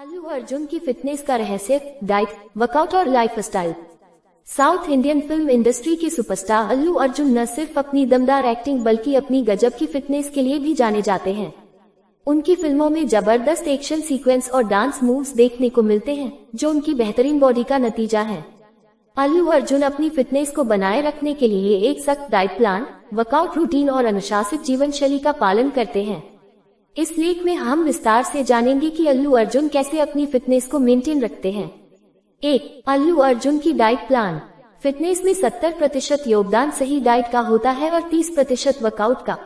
अल्लू अर्जुन की फिटनेस का रहस्य, डाइट, वर्कआउट और lifestyle. South Indian film industry के सुपरस्टार अल्लू अर्जुन न सिर्फ अपनी दमदार एक्टिंग बल्कि अपनी गजब की फिटनेस के लिए भी जाने जाते हैं। उनकी फिल्मों में जबरदस्त एक्शन सीक्वेंस और डांस मूव्स देखने को मिलते हैं, जो उनकी बेहतरीन बॉडी का नतीजा है। अल्लू अर्जुन अपनी फिटनेस को बनाए रखने के लिए एक सख्त डाइट प्लान, वर्कआउट रूटीन और अनुशासित जीवन शैली का पालन करते हैं। इस लेख में हम विस्तार से जानेंगे कि अल्लू अर्जुन कैसे अपनी फिटनेस को मेंटेन रखते हैं। 1. अल्लू अर्जुन की डाइट प्लान। फिटनेस में 70% योगदान सही डाइट का होता है और 30% वर्कआउट का।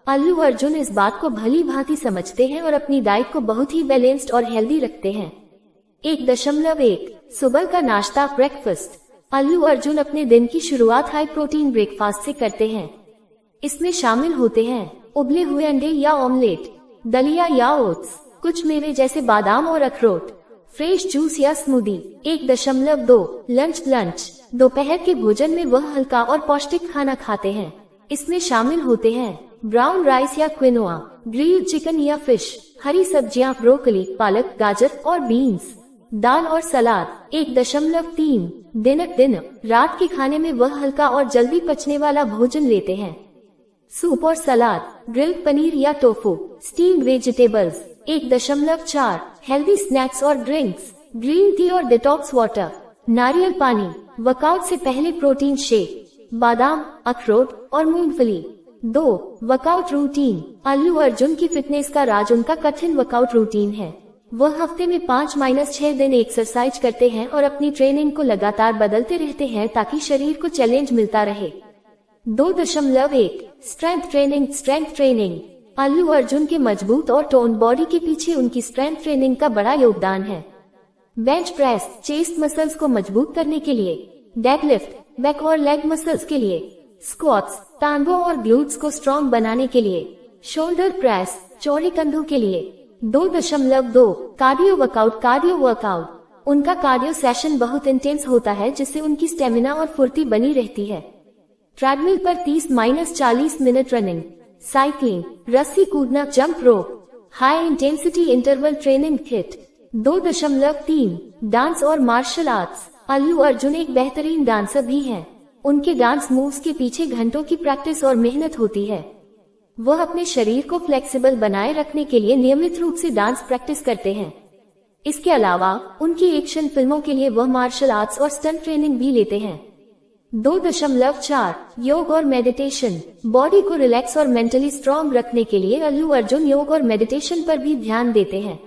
अल्लू अर्जुन इस बात को भली भांति समझते हैं और अपनी डाइट को बहुत ही बैलेंस्ड और हेल्दी रखते हैं। 1.1 सुबह का नाश्ता, ब्रेकफास्ट। अल्लू अर्जुन अपने दिन की शुरुआत हाई प्रोटीन ब्रेकफास्ट से करते हैं। इसमें शामिल होते हैं उबले हुए अंडे या ऑमलेट, दलिया या ओट्स, कुछ मेवे जैसे बादाम और अखरोट, फ्रेश जूस या स्मूदी। 1.2 लंच। दोपहर के भोजन में वह हल्का और पौष्टिक खाना खाते हैं। इसमें शामिल होते हैं ब्राउन राइस या क्विनोआ, ग्रिल्ड चिकन या फिश, हरी सब्जियां, ब्रोकली, पालक, गाजर और बीन्स, दाल और सलाद। 1.3 डिनर। रात के खाने में वह हल्का और जल्दी पचने वाला भोजन लेते हैं। सूप और सलाद, ग्रिल्ड पनीर या tofu, steamed vegetables. 1.4 healthy snacks और ड्रिंक्स, ग्रीन टी और डिटॉक्स वाटर, नारियल पानी। वर्कआउट से पहले प्रोटीन शेक, बादाम, अखरोट और मूंगफली। 2. Workout routine. अल्लू अर्जुन की फिटनेस का राज उनका कठिन वर्कआउट रूटीन है। वह हफ्ते में 5-6 दिन एक्सरसाइज करते हैं और अपनी ट्रेनिंग को लगातार बदलते रहते हैं ताकि शरीर को चैलेंज मिलता रहे। 2.1 स्ट्रेंथ ट्रेनिंग। अल्लू अर्जुन के मजबूत और टोन बॉडी के पीछे उनकी स्ट्रेंथ ट्रेनिंग का बड़ा योगदान है। बेंच प्रेस, चेस्ट मसल्स को मजबूत करने के लिए, डेडलिफ्ट, बैक और लेग मसल्स के लिए, स्क्वाट्स, टांगों और ग्लूट्स को स्ट्रॉन्ग बनाने के लिए, शोल्डर प्रेस, चौड़े कंधों के लिए। 2.2 कार्डियो वर्कआउट। उनका कार्डियो सेशन बहुत इंटेंस होता है, जिससे उनकी स्टेमिना और फुर्ती बनी रहती है। ट्रेडमिल पर 30-40 मिनट रनिंग, साइकिलिंग, रस्सी कूदना, jump rope, high intensity interval training hit. 2.3 dance और मार्शल आर्ट्स। अल्लू अर्जुन एक बेहतरीन डांसर भी हैं। उनके डांस मूव्स के पीछे घंटों की प्रैक्टिस और मेहनत होती है। वह अपने शरीर को फ्लेक्सिबल बनाए रखने के लिए नियमित रूप से डांस प्रैक्टिस करते हैं। इसके अलावा उनकी एक्शन फिल्मों के लिए वह मार्शल आर्ट्स और स्टंट ट्रेनिंग भी लेते हैं। 2.4 योग और मेडिटेशन। बॉडी को रिलैक्स और मेंटली स्ट्रॉन्ग रखने के लिए अल्लू अर्जुन योग और मेडिटेशन पर भी ध्यान देते हैं।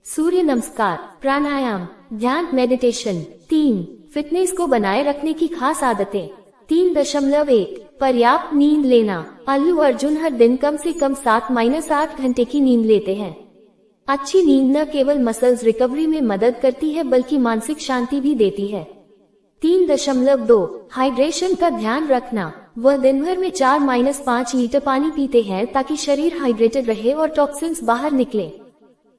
सूर्य नमस्कार, प्राणायाम, ध्यान, मेडिटेशन। 3 फिटनेस को बनाए रखने की खास आदतें। 3.1 पर्याप्त नींद लेना। अल्लू अर्जुन हर दिन कम से कम 7-8 घंटे की नींद लेते हैं। अच्छी नींद न केवल मसल्स रिकवरी में मदद करती है बल्कि मानसिक शांति भी देती है। 3.2 हाइड्रेशन का ध्यान रखना। वह दिन भर में 4-5 लीटर पानी पीते हैं ताकि शरीर हाइड्रेटेड रहे और टॉक्सिन्स बाहर निकले।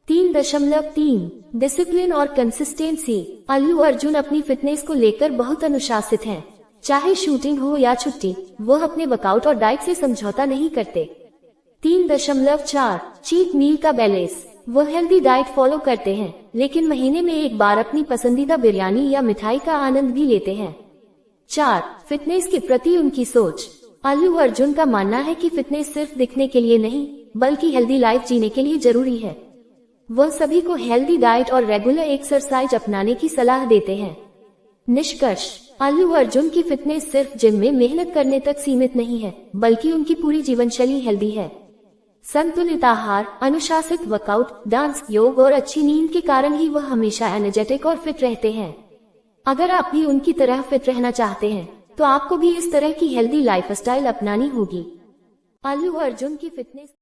3.3 डिसिप्लिन और कंसिस्टेंसी। अल्लू अर्जुन अपनी फिटनेस को लेकर बहुत अनुशासित हैं। चाहे शूटिंग हो या छुट्टी, वह अपने वर्कआउट और डाइट से समझौता नहीं करते। 3.4 चीट मील का बैलेंस। वह हेल्दी डाइट फॉलो करते हैं, लेकिन महीने में एक बार अपनी पसंदीदा बिरयानी या मिठाई का आनंद भी लेते हैं। 4 फिटनेस के प्रति उनकी सोच। अल्लू अर्जुन का मानना है कि फिटनेस सिर्फ दिखने के लिए नहीं, बल्कि हेल्दी लाइफ जीने के लिए जरूरी है। वह सभी को हेल्दी डाइट और रेगुलर एक्सरसाइज अपनाने की सलाह देते हैं। निष्कर्ष, अल्लू अर्जुन की फिटनेस सिर्फ जिम में मेहनत करने तक सीमित नहीं है, बल्कि उनकी पूरी जीवन शैली हेल्दी है। संतुलित आहार, अनुशासित वर्कआउट, डांस, योग और अच्छी नींद के कारण ही वह हमेशा एनर्जेटिक और फिट रहते हैं। अगर आप भी उनकी तरह फिट रहना चाहते हैं, तो आपको भी इस तरह की हेल्दी लाइफस्टाइल अपनानी होगी। अल्लू अर्जुन की फिटनेस